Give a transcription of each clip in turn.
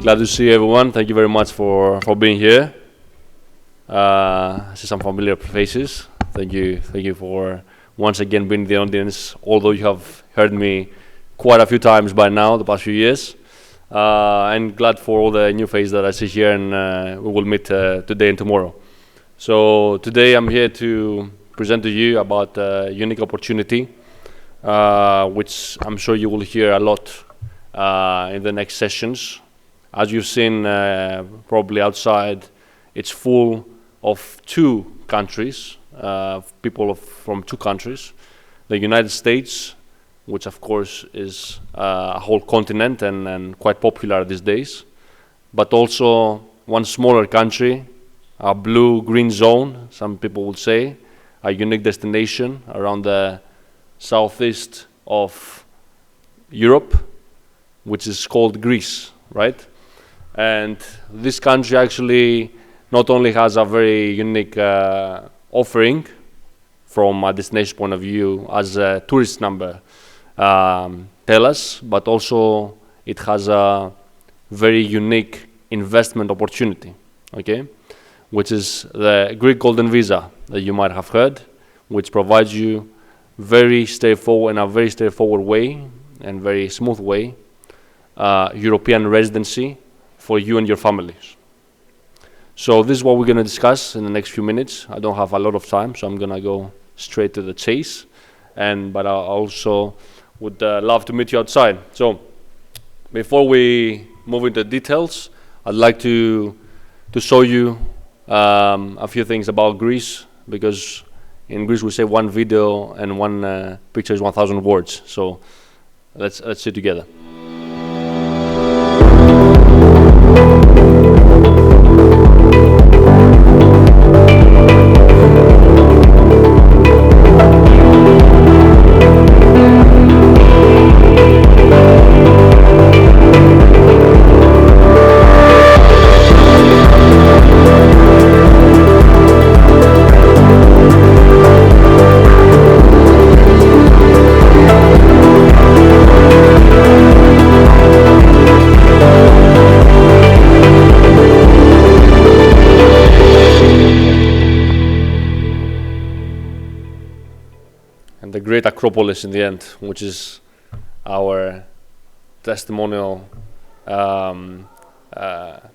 Glad to see everyone. Thank you very much for being here. I see some familiar faces. Thank you for once again being in the audience, although you have heard me quite a few times by now the past few years. And glad for all the new faces that I see here, and we will meet today and tomorrow. So today I'm here to present to you about a unique opportunity, which I'm sure you will hear a lot in the next sessions. As you've seen probably outside, it's full of two countries, people from two countries. The United States, which of course is a whole continent and quite popular these days, but also one smaller country, a blue-green zone, some people would say, a unique destination around the southeast of Europe, which is called Greece, right? And this country actually not only has a very unique offering from a destination point of view as a tourist number tell us, but also it has a very unique investment opportunity, okay? Which is the Greek Golden Visa that you might have heard, which provides you very straightforward, in a very straightforward way and very smooth way, European residency for you and your families. So this is what we're going to discuss in the next few minutes. I don't have a lot of time, so I'm going to go straight to the chase. But I also would love to meet you outside. So before we move into details, I'd like to show you a few things about Greece, because in Greece we say one video and one picture is 1,000 words. So let's see together. The great Acropolis in the end, which is our testimonial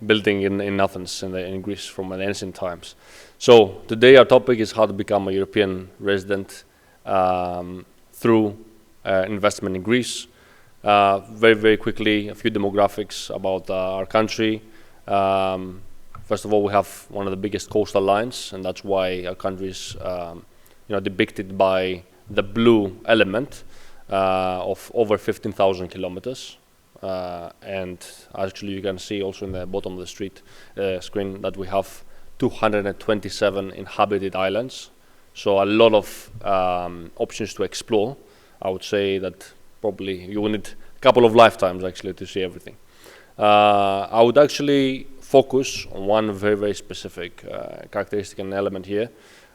building in Athens, in Greece, from the ancient times. So today our topic is how to become a European resident through investment in Greece. Very, very quickly, a few demographics about our country. First of all, we have one of the biggest coastal lines, and that's why our country is depicted by the blue element of over 15,000 kilometers. And actually you can see also in the bottom of the screen that we have 227 inhabited islands. So a lot of options to explore. I would say that probably you will need a couple of lifetimes actually to see everything. I would actually focus on one very, very specific characteristic and element here.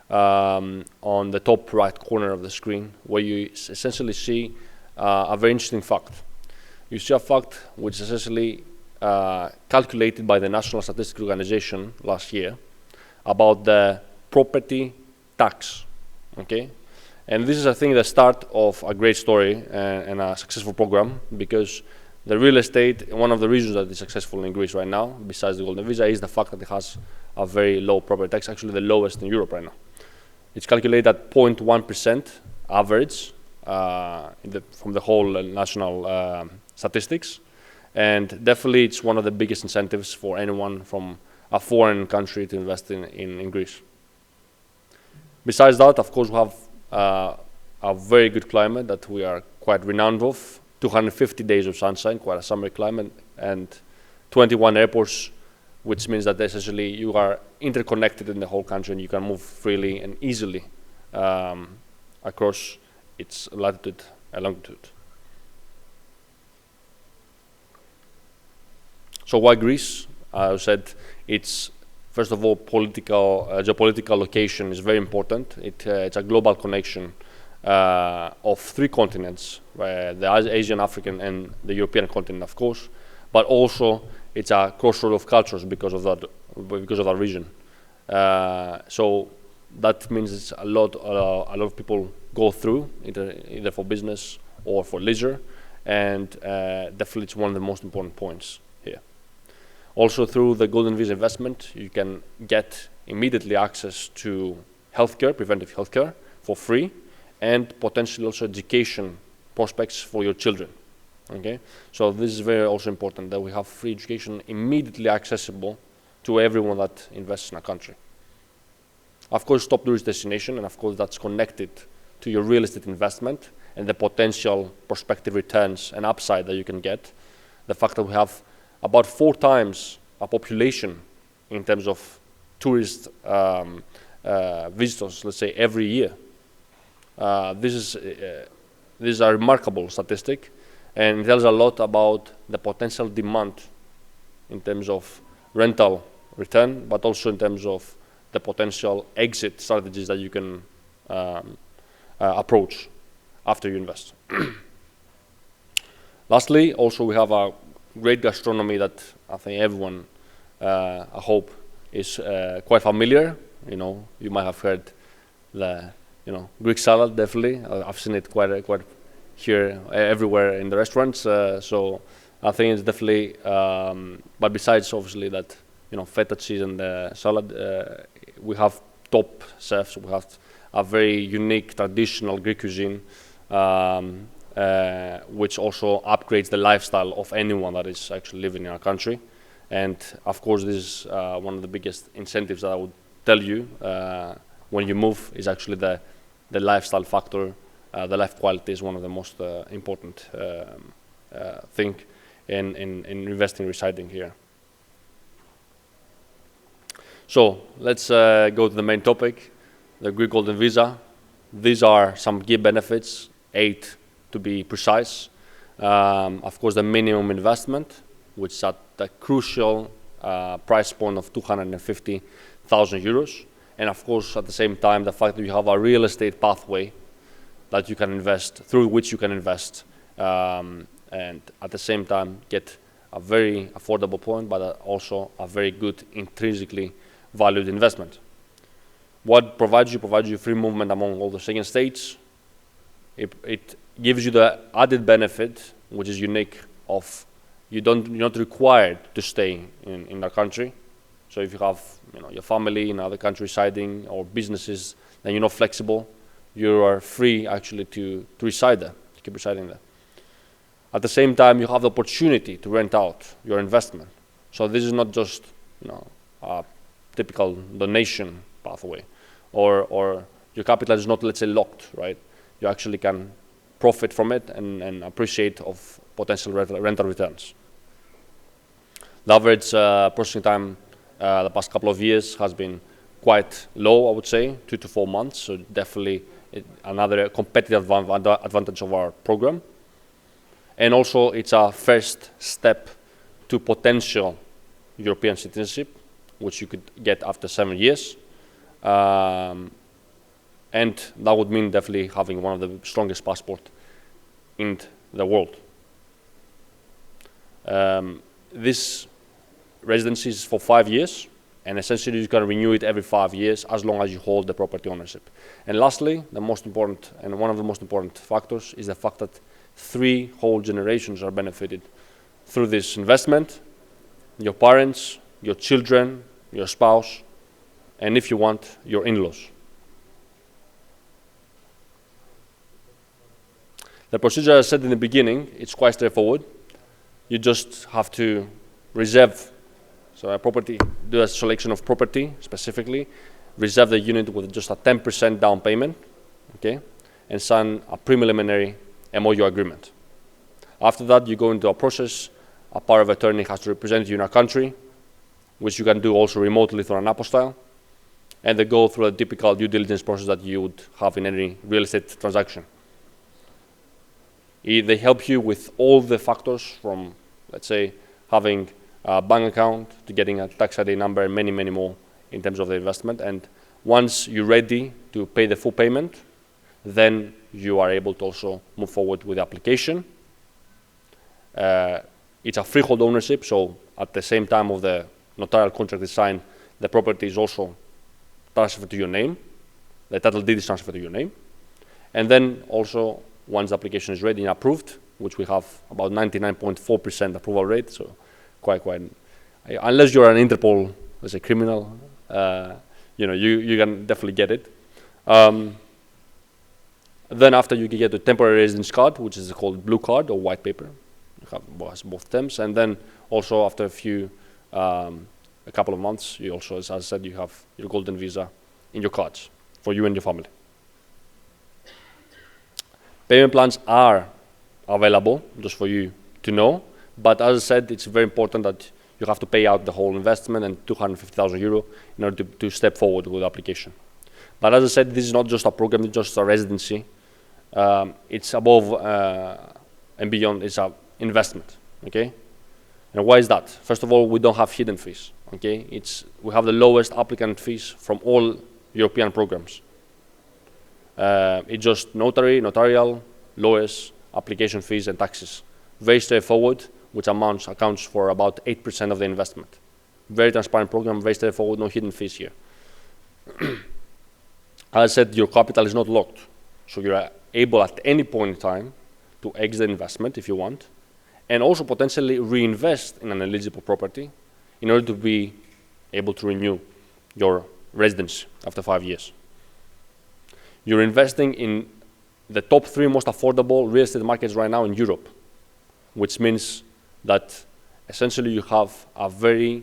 On the top right corner of the screen, where you essentially see a very interesting fact. You see a fact which is essentially calculated by the National Statistics Organization last year about the property tax, okay? And this is, I think, the start of a great story and a successful program, because the real estate, one of the reasons that it's successful in Greece right now, besides the Golden Visa, is the fact that it has a very low property tax, actually the lowest in Europe right now. It's calculated at 0.1% average from the whole national statistics. And definitely it's one of the biggest incentives for anyone from a foreign country to invest in Greece. Besides that, of course, we have a very good climate that we are quite renowned of. 250 days of sunshine, quite a summer climate, and 21 airports, which means that essentially you are interconnected in the whole country and you can move freely and easily across its latitude and longitude. So why Greece? I said it's, first of all, geopolitical location is very important. It's a global connection of three continents, the Asian, African, and the European continent, of course, but also it's a crossroad of cultures because of that region. So that means it's a lot of people go through either for business or for leisure, and definitely it's one of the most important points here. Also, through the Golden Visa investment, you can get immediately access to healthcare, preventive healthcare, for free, and potentially also education prospects for your children. Okay, so this is very also important that we have free education immediately accessible to everyone that invests in a country. Of course, top tourist destination, and of course that's connected to your real estate investment and the potential prospective returns and upside that you can get. The fact that we have about 4 times a population in terms of tourist visitors, let's say, every year. This is a remarkable statistic, and it tells a lot about the potential demand in terms of rental return, but also in terms of the potential exit strategies that you can approach after you invest. Lastly, also we have a great gastronomy that I think everyone, I hope, is quite familiar. You might have heard the Greek salad, definitely. I've seen it quite here, everywhere in the restaurants. So I think it's definitely, but besides obviously that, feta cheese and the salad, we have top chefs. We have a very unique traditional Greek cuisine, which also upgrades the lifestyle of anyone that is actually living in our country. And of course, this is one of the biggest incentives that I would tell you when you move is actually the lifestyle factor. The life quality is one of the most important thing in investing, residing here. So let's go to the main topic, the Greek Golden Visa. These are some key benefits, 8 to be precise. Of course, the minimum investment, which is at the crucial price point of 250,000 euros. And of course, at the same time, the fact that you have a real estate pathway that you can invest, through which you can invest, and at the same time get a very affordable point, but also a very good intrinsically valued investment. What provides you free movement among all the Schengen states. It gives you the added benefit, which is unique, of you're not required to stay in our country. So if you have your family in other country residing or businesses, then you're not flexible. You are free actually to reside there, to keep residing there. At the same time, you have the opportunity to rent out your investment. So this is not just a typical donation pathway, or your capital is not, let's say, locked, right? You actually can profit from it and appreciate of potential rental returns. The average processing time the past couple of years has been quite low, I would say, 2 to 4 months. So definitely another competitive advantage of our program. And also it's a first step to potential European citizenship, which you could get after 7 years. And that would mean definitely having one of the strongest passports in the world. This residency is for 5 years, and essentially you can renew it every 5 years as long as you hold the property ownership. And lastly, the most important, and one of the most important factors, is the fact that 3 whole generations are benefited through this investment: your parents, your children, your spouse, and if you want, your in-laws. The procedure, as I said in the beginning, it's quite straightforward. You just have to reserve, so a property, do a selection of property specifically, reserve the unit with just a 10% down payment, okay, and sign a preliminary MOU agreement. After that, you go into a process. A power of attorney has to represent you in a country, which you can do also remotely through an apostille, and they go through a typical due diligence process that you would have in any real estate transaction. They help you with all the factors from, let's say, having a bank account to getting a tax ID number and many, many more in terms of the investment. And once you're ready to pay the full payment, then you are able to also move forward with the application. It's a freehold ownership, so at the same time of the notarial contract is signed, the property is also transferred to your name. The title deed is transferred to your name. And then also, once the application is ready and approved, which we have about 99.4% approval rate, so quite, unless you're an Interpol, as a criminal, you can definitely get it. Then after you get the temporary residence card, which is called blue card or white paper, you have both terms, and then also after a couple of months, you also, as I said, you have your golden visa in your cards for you and your family. Payment plans are available, just for you to know, but as I said, it's very important that you have to pay out the whole investment and 250,000 euro in order to step forward with the application. But as I said, this is not just a program, it's just a residency. It's above and beyond, it's an investment, okay? And why is that? First of all, we don't have hidden fees, okay? We have the lowest applicant fees from all European programs. It's just notarial, lawyers, application fees, and taxes. Very straightforward, which accounts for about 8% of the investment. Very transparent program, very straightforward, no hidden fees here. As I said, your capital is not locked, so you're able at any point in time to exit the investment if you want, and also potentially reinvest in an eligible property in order to be able to renew your residency after 5 years. You're investing in the top 3 most affordable real estate markets right now in Europe, which means that essentially you have a very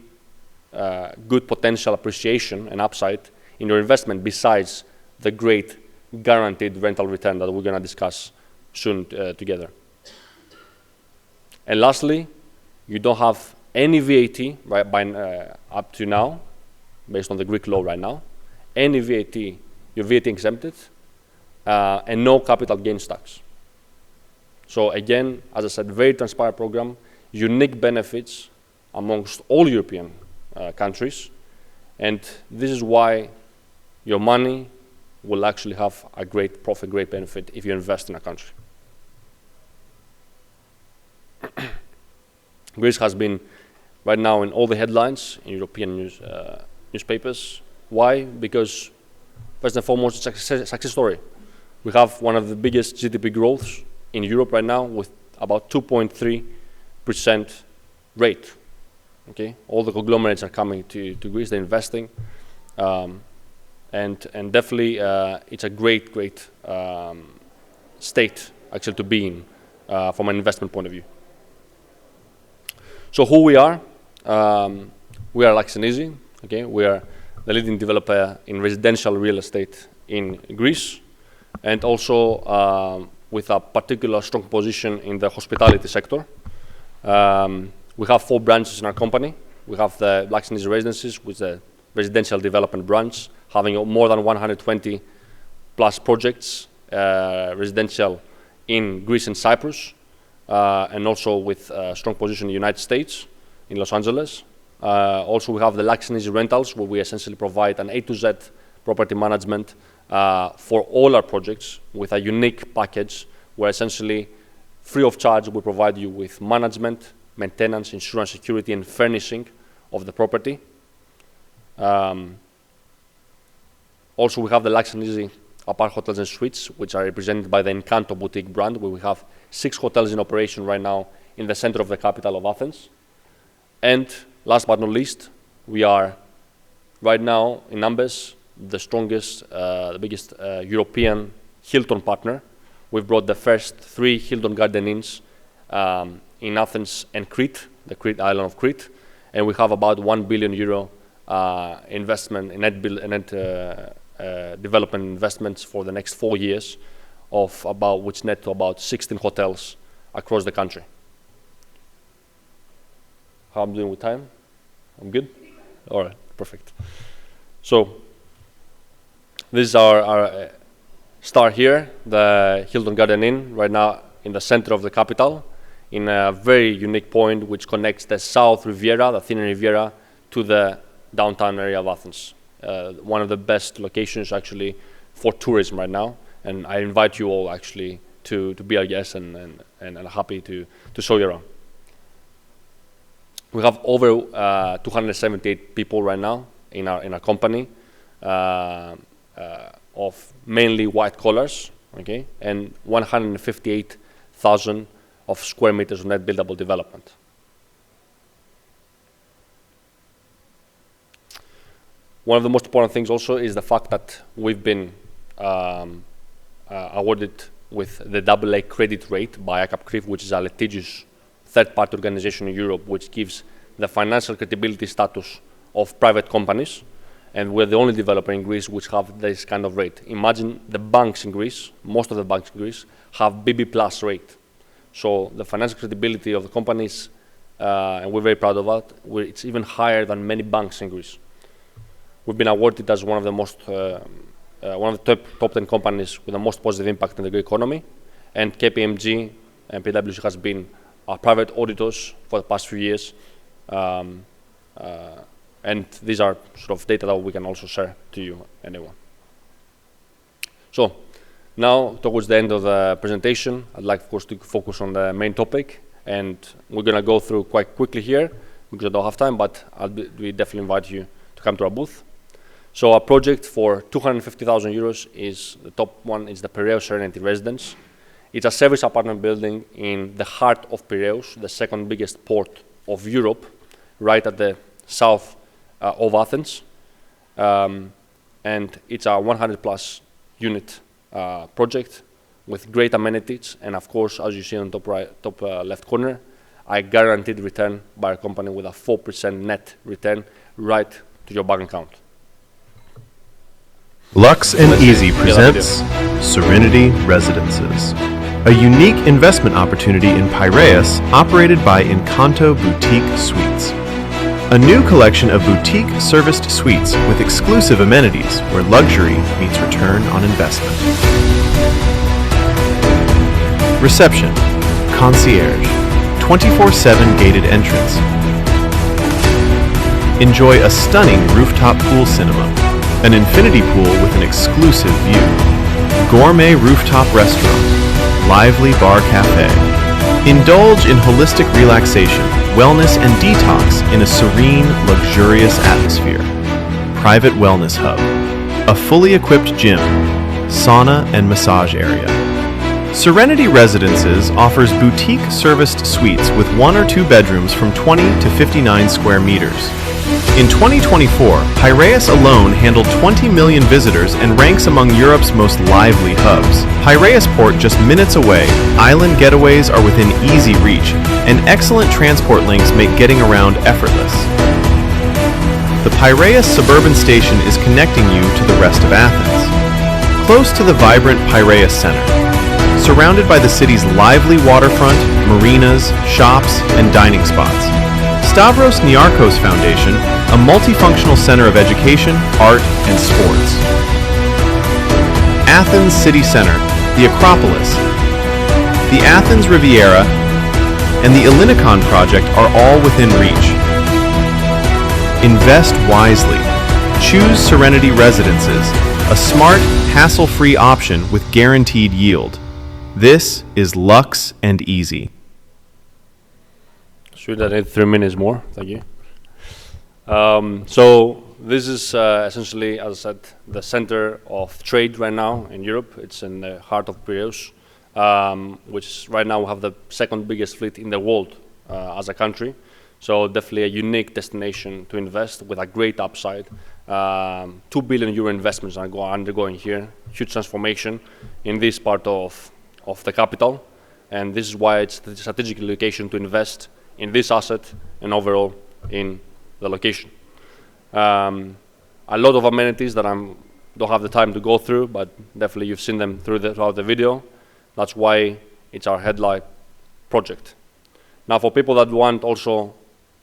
good potential appreciation and upside in your investment besides the great guaranteed rental return that we're going to discuss soon together. And lastly, you don't have any VAT up to now, based on the Greek law right now, any VAT, you're VAT exempted, and no capital gains tax. So again, as I said, very transparent program, unique benefits amongst all European countries, and this is why your money will actually have a great profit, great benefit if you invest in a country. Greece has been right now in all the headlines in European newspapers. Why? Because first and foremost, it's a success story. We have one of the biggest GDP growths in Europe right now with about 2.3% rate. Okay, all the conglomerates are coming to Greece, they're investing. And definitely it's a great state actually to be in from an investment point of view. So who we are LUX&EASY. Okay, we are the leading developer in residential real estate in Greece, and also with a particular strong position in the hospitality sector. We have 4 branches in our company. We have the LUX&EASY Residencies, with the residential development branch, having more than 120 plus projects, residential in Greece and Cyprus, and also with a strong position in the United States, in Los Angeles. Also, we have the LUX&EASY Rentals, where we essentially provide an A to Z property management for all our projects with a unique package, where essentially free of charge we provide you with management, maintenance, insurance, security, and furnishing of the property. Also, we have the LUX&EASY apart hotels and suites, which are represented by the Encanto boutique brand, where we have 6 hotels in operation right now in the center of the capital of Athens. And last but not least, we are right now in numbers the strongest, the biggest European Hilton partner. We've brought the first 3 Hilton Garden Inns in Athens and Crete, the Crete island of Crete, and we have about €1 billion investment in net development investments for the next 4 years, which net to about 16 hotels across the country. How I'm doing with time? I'm good? All right, perfect. So this is our star here, the Hilton Garden Inn, right now in the center of the capital, in a very unique point which connects the South Riviera, the Athenian Riviera, to the downtown area of Athens. One of the best locations actually for tourism right now, and I invite you all actually to be our guests and happy to show you around. We have over 278 people right now in our company, of mainly white collars, okay, and 158,000 of square meters of net buildable development. One of the most important things also is the fact that we've been awarded with the AA credit rate by ICAP-CRIF, which is a litigious third-party organization in Europe, which gives the financial credibility status of private companies. And we're the only developer in Greece which have this kind of rate. Imagine the banks in Greece, most of the banks in Greece, have BB plus rate. So the financial credibility of the companies, and we're very proud of that, it's even higher than many banks in Greece. We've been awarded as one of the most, one of the top 10 companies with the most positive impact in the Greek economy. And KPMG and PwC has been our private auditors for the past few years. And these are sort of data that we can also share to you, anyone. So now, towards the end of the presentation, I'd like, of course, to focus on the main topic. And we're going to go through quite quickly here because I don't have time, but we definitely invite you to come to our booth. So our project for 250,000 euros is the top one, is the Piraeus Serenity Residence. It's a service apartment building in the heart of Piraeus, the second biggest port of Europe, right at the south of Athens, and it's a 100+ unit project with great amenities, and of course, as you see on top left corner, a guaranteed return by our company with a 4% net return right to your bank account. LUX&EASY presents Serenity Residences, a unique investment opportunity in Piraeus operated by Encanto Boutique Suites. A new collection of boutique serviced suites with exclusive amenities where luxury meets return on investment. Reception, concierge, 24/7 gated entrance. Enjoy a stunning rooftop pool cinema, an infinity pool with an exclusive view, gourmet rooftop restaurant, lively bar cafe. Indulge in holistic relaxation, wellness, and detox in a serene, luxurious atmosphere. Private wellness hub, a fully equipped gym, sauna and massage area. Serenity Residences offers boutique serviced suites with 1 or 2 bedrooms from 20 to 59 square meters. In 2024, Piraeus alone handled 20 million visitors and ranks among Europe's most lively hubs. Piraeus Port just minutes away, island getaways are within easy reach, and excellent transport links make getting around effortless. The Piraeus suburban station is connecting you to the rest of Athens. Close to the vibrant Piraeus Center, surrounded by the city's lively waterfront, marinas, shops, and dining spots. Stavros Niarchos Foundation, a multifunctional center of education, art, and sports. Athens City Center, the Acropolis, the Athens Riviera, and the Ellinikon project are all within reach. Invest wisely. Choose Serenity Residences, a smart, hassle-free option with guaranteed yield. This is LUX&EASY. Should I need 3 minutes more? Thank you. So this is essentially, as I said, the center of trade right now in Europe. It's in the heart of Piraeus, which right now we have the second biggest fleet in the world as a country. So definitely a unique destination to invest with a great upside. 2 billion euro investments are undergoing here. Huge transformation in this part of the capital. And this is why it's the strategic location to invest in this asset and overall in the location. A lot of amenities that I don't have the time to go through, but definitely you've seen them throughout the video. That's why it's our headlight project. Now for people that want also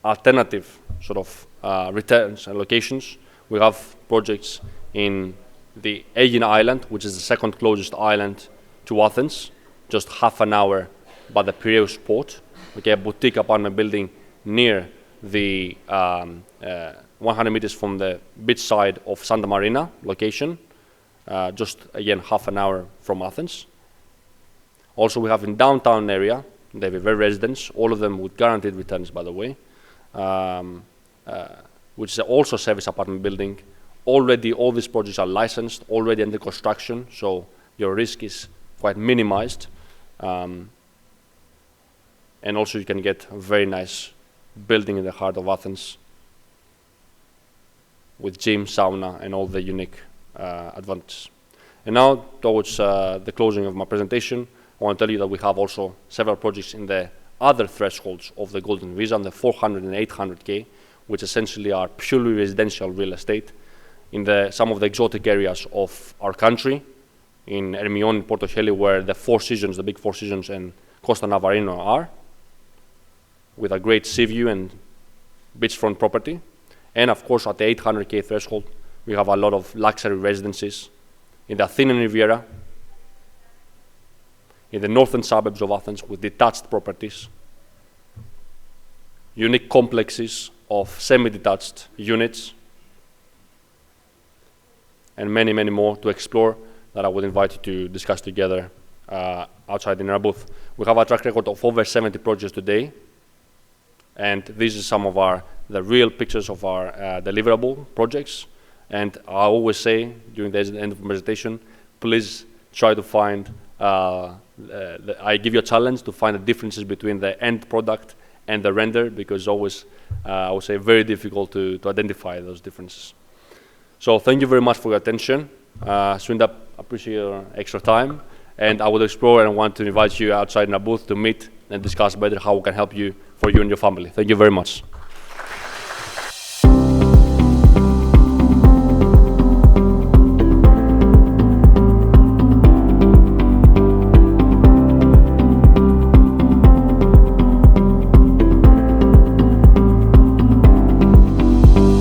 alternative sort of returns and locations, we have projects in the Aegean Island, which is the second closest island to Athens, just half an hour by the Piraeus port. Okay, a boutique apartment building near the 100 meters from the beach side of Santa Marina location, just again half an hour from Athens. Also we have in downtown area, the Vasilis residents, all of them with guaranteed returns by the way, which is also a service apartment building. Already all these projects are licensed, already under construction, so your risk is quite minimized. And also you can get a very nice building in the heart of Athens with gym, sauna, and all the unique advantages. And now, towards the closing of my presentation, I want to tell you that we have also several projects in the other thresholds of the Golden Visa, on the 400 and 800K, which essentially are purely residential real estate in some of the exotic areas of our country, in Hermione and Porto Heli, where the Four Seasons, the big Four Seasons, and Costa Navarino are, with a great sea view and beachfront property. And of course, at the 800K threshold, we have a lot of luxury residencies in the Athenian Riviera, in the northern suburbs of Athens, with detached properties, unique complexes of semi-detached units, and many, many more to explore that I would invite you to discuss together outside in our booth. We have a track record of over 70 projects today, and this is some of the real pictures of our deliverable projects. And I always say during the end of the presentation, please try to find, I give you a challenge to find the differences between the end product and the render, because always, I would say, very difficult to identify those differences. So thank you very much for your attention. Sundar, appreciate your extra time. And I will explore and want to invite you outside in our booth to meet and discuss better how we can help you, for you and your family. Thank you very much.